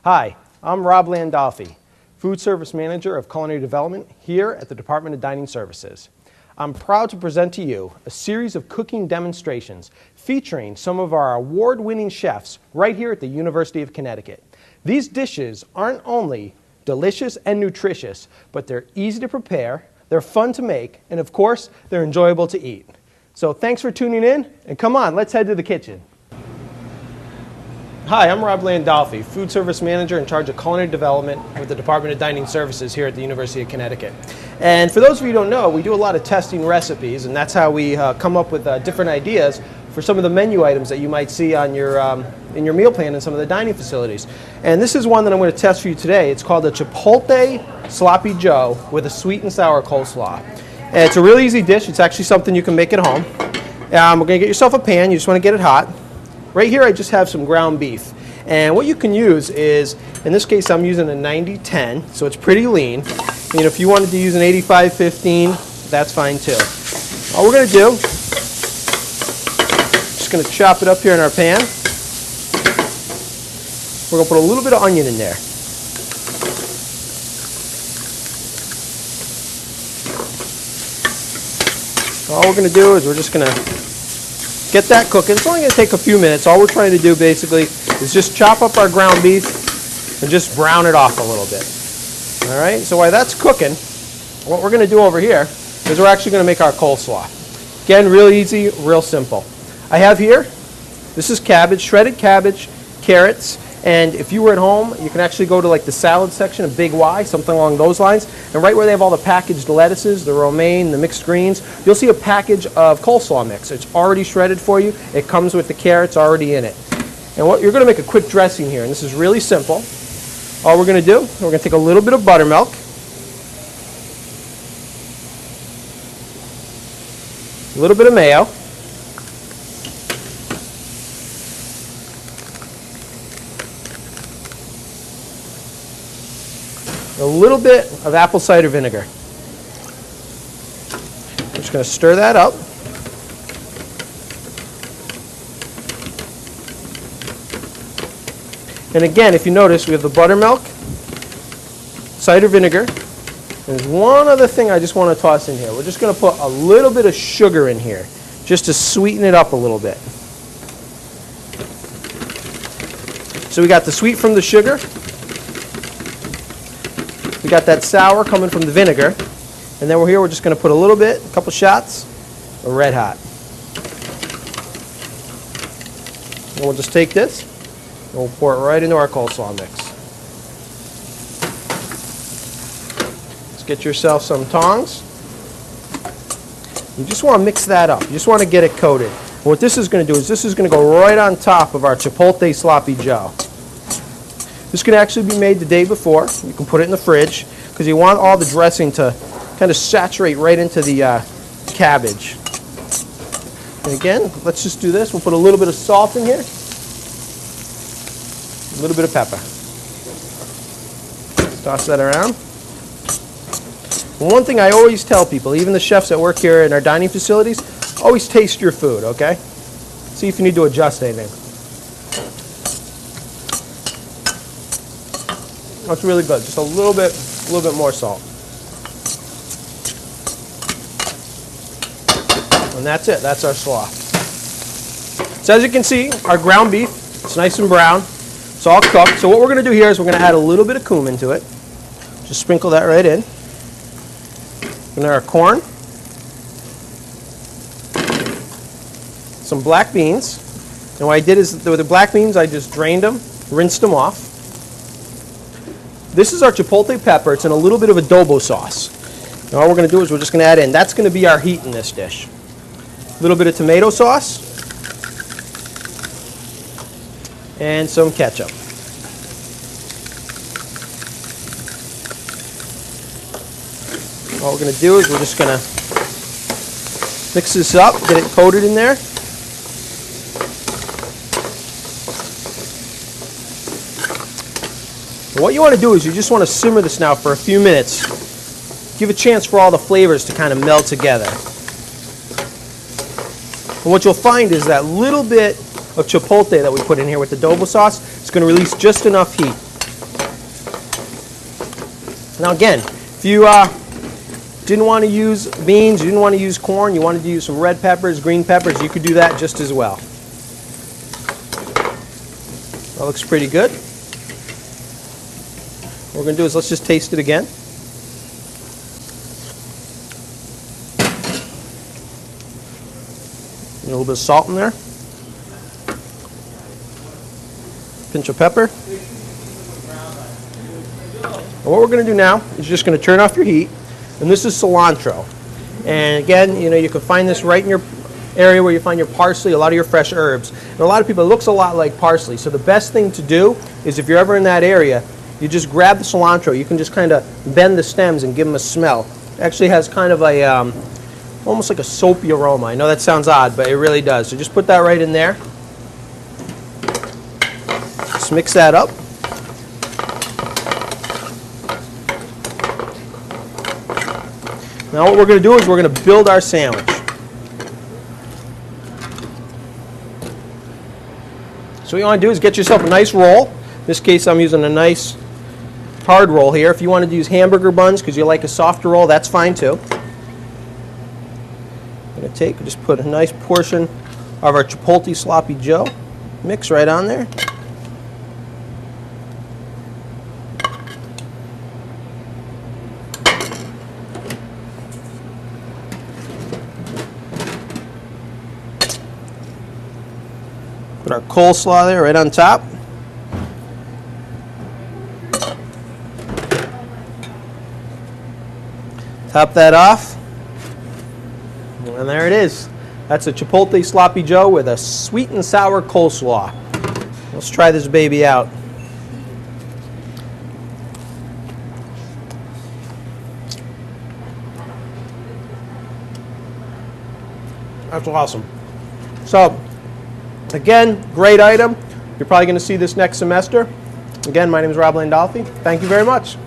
Hi, I'm Rob Landolphi, Food Service Manager of Culinary Development here at the Department of Dining Services. I'm proud to present to you a series of cooking demonstrations featuring some of our award-winning chefs right here at the University of Connecticut. These dishes aren't only delicious and nutritious, but they're easy to prepare, they're fun to make, and of course, they're enjoyable to eat. So thanks for tuning in, and come on, let's head to the kitchen. Hi, I'm Rob Landolphi, Food Service Manager in charge of Culinary Development with the Department of Dining Services here at the University of Connecticut. And for those of you who don't know, we do a lot of testing recipes, and that's how we come up with different ideas for some of the menu items that you might see on your, in your meal plan in some of the dining facilities. And this is one that I'm going to test for you today. It's called the Chipotle Sloppy Joe with a sweet and sour coleslaw. And it's a really easy dish. It's actually something you can make at home. We're going to get yourself a pan. You just want to get it hot. Right here I just have some ground beef, and what you can use is, in this case I'm using a 90-10, so it's pretty lean. And if you wanted to use an 85-15, that's fine too. All we're going to do, just going to chop it up here in our pan. We're going to put a little bit of onion in there. All we're going to do is we're just going to get that cooking. It's only going to take a few minutes. All we're trying to do basically is just chop up our ground beef and just brown it off a little bit. All right, so while that's cooking, what we're going to do over here is we're actually going to make our coleslaw. Again, real easy, real simple. I have here, this is cabbage, shredded cabbage, carrots, and if you were at home, you can actually go to like the salad section, a Big Y, something along those lines, and right where they have all the packaged lettuces, the romaine, the mixed greens, you'll see a package of coleslaw mix. It's already shredded for you. It comes with the carrots already in it. And what you're going to make a quick dressing here, and this is really simple. All we're going to do, we're going to take a little bit of buttermilk, a little bit of mayo, a little bit of apple cider vinegar. I'm just going to stir that up. And again, if you notice, we have the buttermilk, cider vinegar. There's one other thing I just want to toss in here. We're just going to put a little bit of sugar in here, just to sweeten it up a little bit. So we got the sweet from the sugar. We got that sour coming from the vinegar, and then we're just going to put a couple shots of Red Hot. And we'll just take this, and we'll pour it right into our coleslaw mix. Let's get yourself some tongs. You just want to mix that up. You just want to get it coated. And what this is going to do is this is going to go right on top of our Chipotle Sloppy Joe. This can actually be made the day before. You can put it in the fridge because you want all the dressing to kind of saturate right into the cabbage. And again, let's just do this. We'll put a little bit of salt in here, a little bit of pepper. Let's toss that around. And one thing I always tell people, even the chefs that work here in our dining facilities, always taste your food, okay? See if you need to adjust anything. That's really good. Just a little bit more salt. And that's it. That's our slaw. So as you can see, our ground beef, it's nice and brown. It's all cooked. So what we're going to do here is we're going to add a little bit of cumin to it. Just sprinkle that right in. And our corn. Some black beans. And what I did is with the black beans, I just drained them, rinsed them off. This is our chipotle pepper. It's in a little bit of adobo sauce. And all we're going to do is we're just going to add in. That's going to be our heat in this dish. A little bit of tomato sauce. And some ketchup. All we're going to do is we're just going to mix this up, get it coated in there. What you want to do is you just want to simmer this now for a few minutes. Give a chance for all the flavors to kind of meld together. And what you'll find is that little bit of chipotle that we put in here with the adobo sauce is going to release just enough heat Now again, if you didn't want to use beans, you didn't want to use corn, you wanted to use some red peppers, green peppers, you could do that just as well. That looks pretty good. What we're going to do is let's just taste it again. A little bit of salt in there. Pinch of pepper. And what we're going to do now is just going to turn off your heat. And this is cilantro. And again, you know, you can find this right in your area where you find your parsley, a lot of your fresh herbs. And a lot of people, it looks a lot like parsley. So the best thing to do is if you're ever in that area, you just grab the cilantro. You can just kind of bend the stems and give them a smell. It actually has kind of a, almost like a soapy aroma. I know that sounds odd, but it really does. So just put that right in there. Just mix that up. Now what we're going to do is we're going to build our sandwich. So what you want to do is get yourself a nice roll. In this case I'm using a nice hard roll here. If you wanted to use hamburger buns because you like a softer roll, that's fine too. I'm going to just put a nice portion of our Chipotle Sloppy Joe mix right on there. Put our coleslaw there right on top. Top that off. And there it is. That's a Chipotle Sloppy Joe with a sweet and sour coleslaw. Let's try this baby out. That's awesome. So, again, great item. You're probably going to see this next semester. Again, my name is Rob Landolphi. Thank you very much.